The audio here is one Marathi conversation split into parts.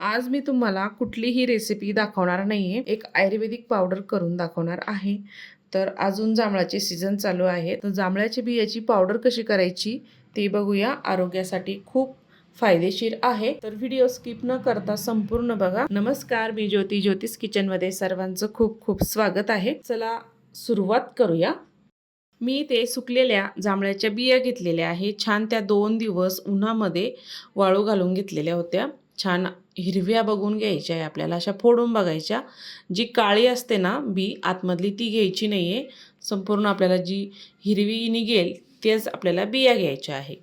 आज मी तुम्हाला कुठलीही रेसिपी दाखवणार नाहीये, एक आयुर्वेदिक पावडर करून दाखवणार आहे। तर अजून जांभळाचे सीझन चालू आहे, तर जांभळाच्या बियाची पावडर कशी करायची ते बघूया। आरोग्यासाठी खूप फायदेशीर आहे, तर व्हिडिओ स्किप न करता संपूर्ण बघा। नमस्कार, मी ज्योती, ज्योतिष किचन मध्ये सर्वांचं खूप खूप स्वागत आहे। चला सुरुवात करूया। मी ते सुकलेल्या जांभळाच्या बिया घेतलेल्या आहे, छान त्या 2 दिवस उन्हामध्ये वाळू घालून घेतलेल्या होत्या। छान हिरव्या बघून घ्यायच्या आहे आपल्याला, अशा फोडून बघायच्या। जी काळी असते ना बी आतमधली ती घ्यायची नाही आहे, संपूर्ण आपल्याला जी हिरवी निघेल तेच आपल्याला बिया घ्यायच्या आहे।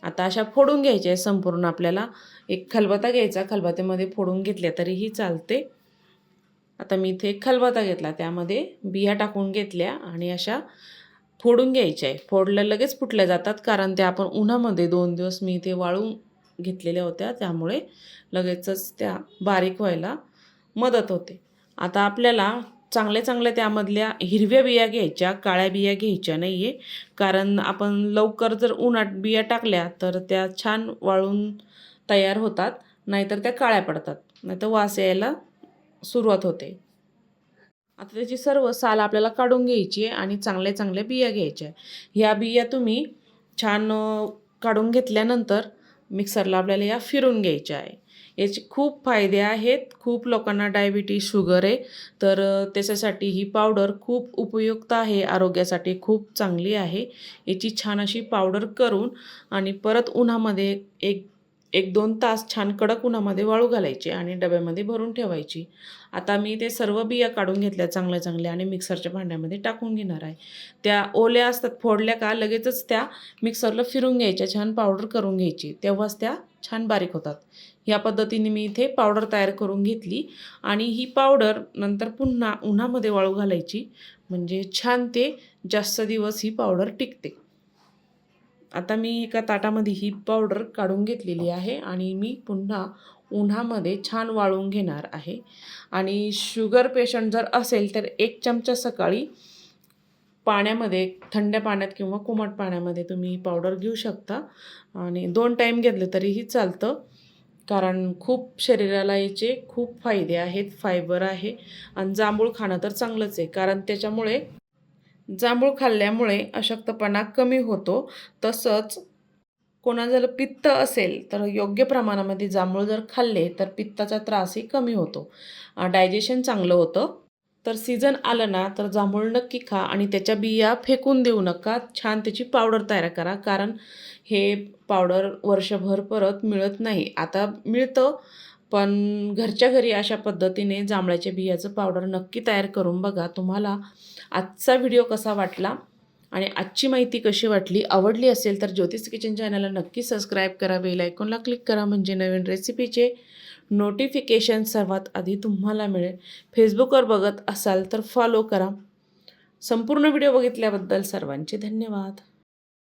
आता अशा फोडून घ्यायच्या आहे संपूर्ण। आपल्याला एक खलबत्ता घ्यायचा, खलबत्त्यामध्ये फोडून घेतल्या तरीही चालते। आता मी इथे एक खलबत्ता घेतला, त्यामध्ये बिया टाकून घेतल्या आणि अशा फोडून घ्यायच्या आहे। फोडल्या लगेच फुटल्या जातात, कारण ते आपण उन्हामध्ये 2 दिवस मी इथे वाळून घेतलेल्या होत्या, त्यामुळे लगेचच त्या बारीक व्हायला मदत होते। आता आपल्याला चांगल्या चांगल्या त्यामधल्या हिरव्या बिया घ्यायच्या, काळ्या बिया घ्यायच्या नाही आहे, कारण आपण लवकर जर उन्हात बिया टाकल्या तर त्या छान वाळून तयार होतात, नाहीतर त्या काळ्या पडतात, नाहीतर वास यायला सुरुवात होते। आता त्याची सर्व साल आपल्याला काढून घ्यायची आहे आणि चांगल्या चांगल्या बिया घ्यायच्या। ह्या बिया तुम्ही छान काढून घेतल्यानंतर मिक्सरला आपल्याला या फिरून घ्यायच्या आहे। याचे खूप फायदे आहेत, खूप लोकांना डायबिटीज, शुगर आहे, तर त्याच्यासाठी ही पावडर खूप उपयुक्त आहे, आरोग्यासाठी खूप चांगली आहे। याची छान अशी पावडर करून आणि परत उन्हामध्ये एक 1-2 तास छान कडक उन्हामध्ये वाळू घालायची आणि डब्यामध्ये भरून ठेवायची। आता मी ते सर्व बिया काढून घेतल्या चांगल्या चांगल्या आणि मिक्सरच्या भांड्यामध्ये टाकून घेणार आहे। त्या ओल्या असतात, फोडल्या का लगेचच त्या मिक्सरला फिरून घ्यायच्या, छान पावडर करून घ्यायची, तेव्हाच त्या छान बारीक होतात। या पद्धतीने मी इथे पावडर तयार करून घेतली आणि ही पावडर नंतर पुन्हा उन्हामध्ये वाळू घालायची, म्हणजे छान ते जास्त दिवस ही पावडर टिकते। आता मी एका ताटामध्ये ही पावडर काढून घेतलेली आहे आणि मी पुन्हा उन्हामध्ये छान वाळून घेणार आहे। आणि शुगर पेशंट जर असेल तर 1 चमचा सकाळी पाण्यामध्ये, थंड पाण्यात किंवा कोमट पाण्यामध्ये तुम्ही पावडर घेऊ शकता आणि 2 टाईम घेतले तरीही चालतं, कारण खूप शरीराला याचे खूप फायदे आहेत, फायबर आहे। आणि जांभूळ खाणं तर चांगलंच आहे, कारण त्याच्यामुळे जांभूळ खाल्ल्यामुळे अशक्तपणा कमी होतो। तसंच कोणाला जर पित्त असेल तर योग्य प्रमाणामध्ये जांभूळ जर खाल्ले तर पित्ताचा त्रासही कमी होतो, डायजेशन चांगलं होतं। तर सीझन आलं ना तर जांभूळ नक्की खा आणि त्याच्या बिया फेकून देऊ नका, छान त्याची पावडर तयार करा, कारण हे पावडर वर्षभर परत मिळत नाही। आता मिळतं, पण घरच्या घरी अशा पद्धतीने जांभळाच्या बियाचं पावडर नक्की तयार करून बघा। तुम्हाला आजचा व्हिडिओ कसा वाटला आणि आजची माहिती कशी वाटली, आवडली असेल तर ज्योतिष किचन चॅनलला नक्की सबस्क्राईब करा, बेल आयकॉनला क्लिक करा, म्हणजे नवीन रेसिपीचे नोटिफिकेशन सर्वात आधी तुम्हाला मिळेल। फेसबुकवर बघत असाल तर फॉलो करा। संपूर्ण व्हिडिओ बघितल्याबद्दल सर्वांचे धन्यवाद।